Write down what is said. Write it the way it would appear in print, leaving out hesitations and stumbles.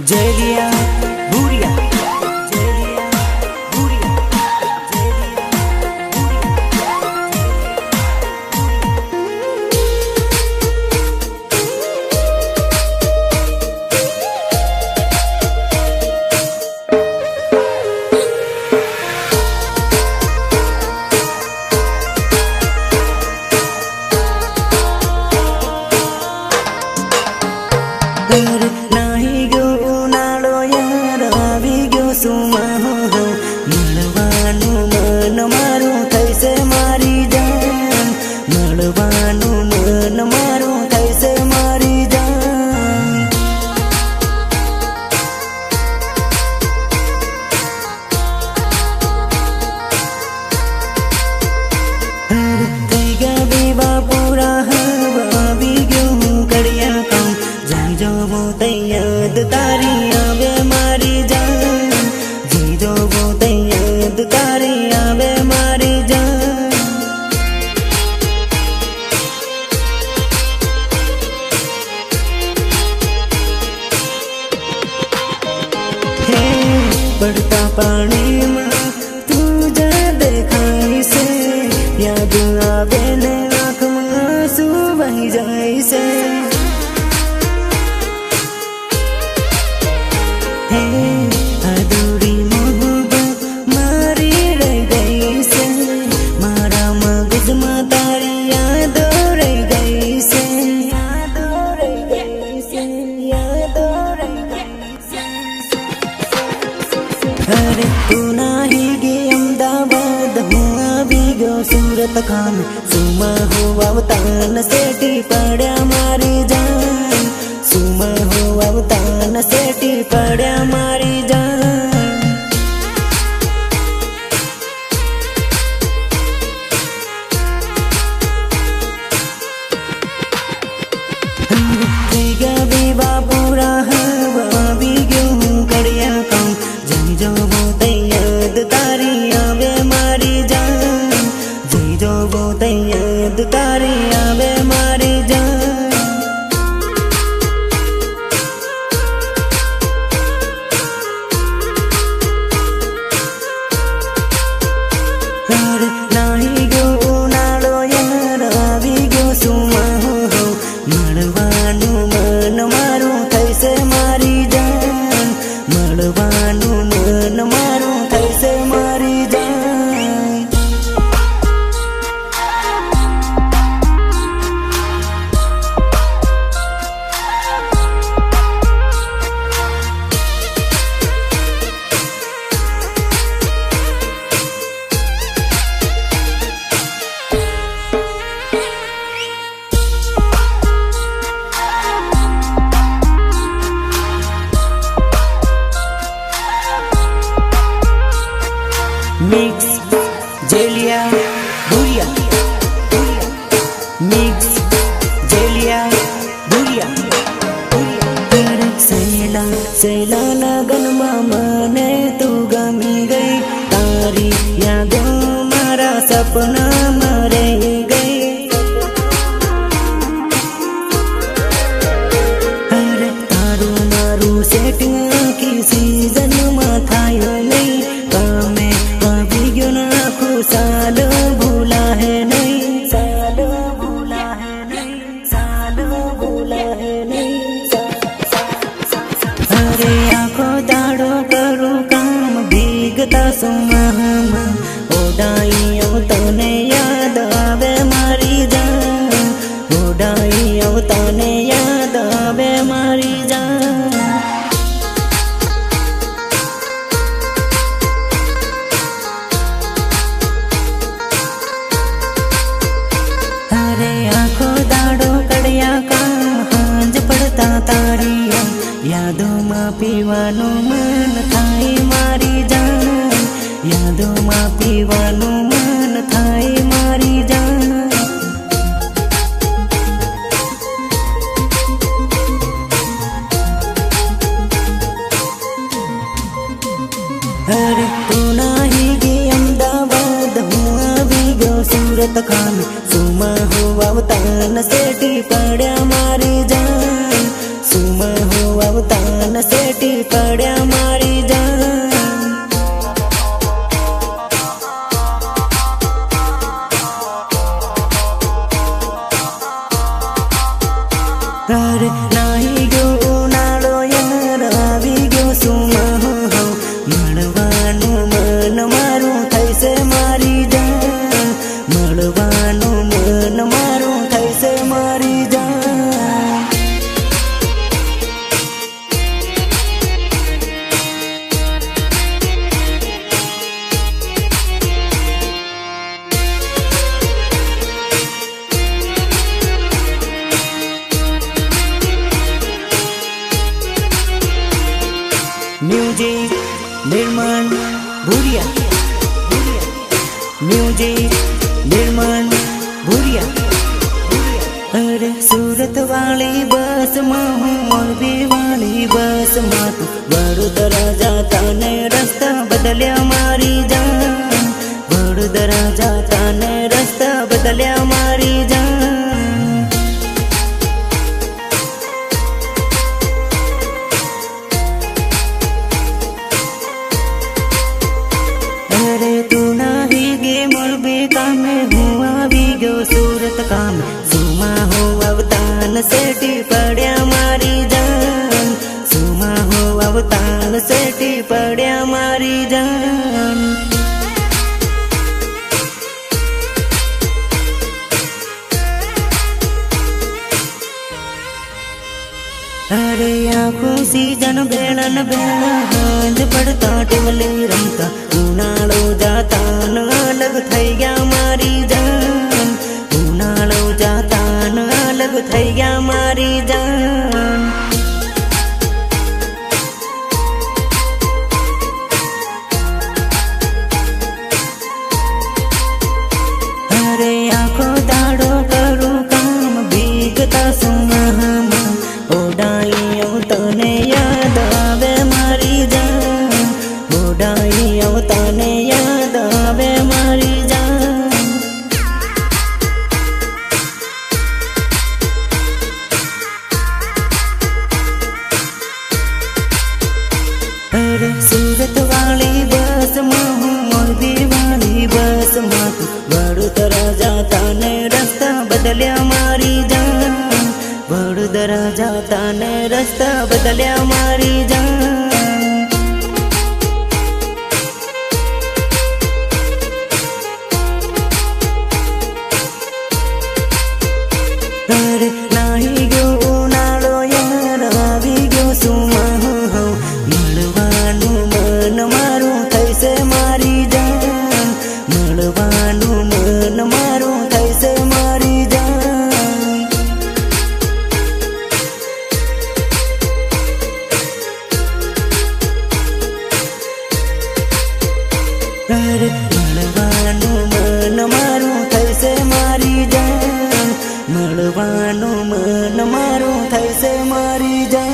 जेलिया भूरिया याद तारी आवे मारी जान जी जो वो याद तारी आवे मारी जान हे बढ़ता पानी में तुझे देखाई से याद आवे ने आँख में आंसू बह जाए से अधूरी मोहब्बत मारी रह गई से मारा मगज में तारी याद रह गई से अरे तू नाही गे अहमदाबाद हुआ भी गो सूरत खान सुमा हुआ अवतान सेठी पड़ा मारी जान सुमा हुआ अवतान सेठी पड़ा मारी जान पूरा हवा भी गेहूं कड़िया काम जई जो वो याद तारी आवे मारी जान जई जो वो याद तारी आवे मारी जान नाही गो नाड़ो यार आवी गो सुमा हो मड़वानु मन मारू थैसे मारी जान मड़वानु मन मारू थैसे मारी जान मिक्स जेलिया भूरिया मिक्स जेलिया भूरिया सैला सैला लगन माने तू गमी गई तारी यादों मारा सपना मरे गई अरे तारू मारू सेटिंग की सीजन में थायो नहीं साल भूला है नहीं साल भूला है नहीं साल भूला है नहीं अरे आँखों दाड़ो करूँ काम भीगता सुमहम ओडाइयों तने याद आवे मारी जान ओडाइयों तने याद आवे मारी जान तारिया यादों में पीवानो मन थाई मारी जान यादों में पीवानो मन थाई मारी जान अरे तू नाही गे अहमदाबाद हुआ भी गो सूरत खान सुमा हुआ अवतान सेठी पड़ा मारी जान सुमा हुआ अवतान सेठी અરે નાહી ગયો ઉનાળો યાર આવી ગયો સુમા હો મળવાનું મન મારું થઈશે મારી જાન મળવાનું મન મારું થઈશે મારી જાન म्यूजिक निर्माण भूरिया म्यूजिक निर्माण भूरिया अरे सूरत वाली बस में हूँ मोरबी वाली बस में तू वडोदरा जाता ने रस्ता बदल्या मारी जान वडोदरा जाता ने रस्ता बदल्या मारी जान सूरत काम सुमा हो अवतान सेठी पड्या मारी जान सुमा हो अवतान सेठी पड्या मारी जान अरे आखो सीजन भेळन भेळ हांज पडता टेवली रमता उनाळो जाता अलग થઈ ગયા મારી જાન ઉનાળો જાતા अलग થઈ ગયા મારી જાન અરે આખો દાડો કરું કામ ભીગતા સુમામાં ઓડાઈ તને યાદ આવે મારી જાન ઓડાઈ તને યાદ આવે મારી જાન અરે सूरत वाली बस में हूँ मोरबी वाली बस में तू वडोदरा जाता ने रस्ता बदल्या मारी जान वडोदरा जाता ने रस्ता बदल्या मारी जान अरे नाही गयो उनाळो यार આવી ગયો સુમા હો મળવાનું મન મારું થઈશે મારી જાન મળવાનું મન મારું થઈશે મારી જાન અરે મળવાનું મન મારું થઈશે મારી જાન મળવાનું મન મારું થઈશે મારી જાન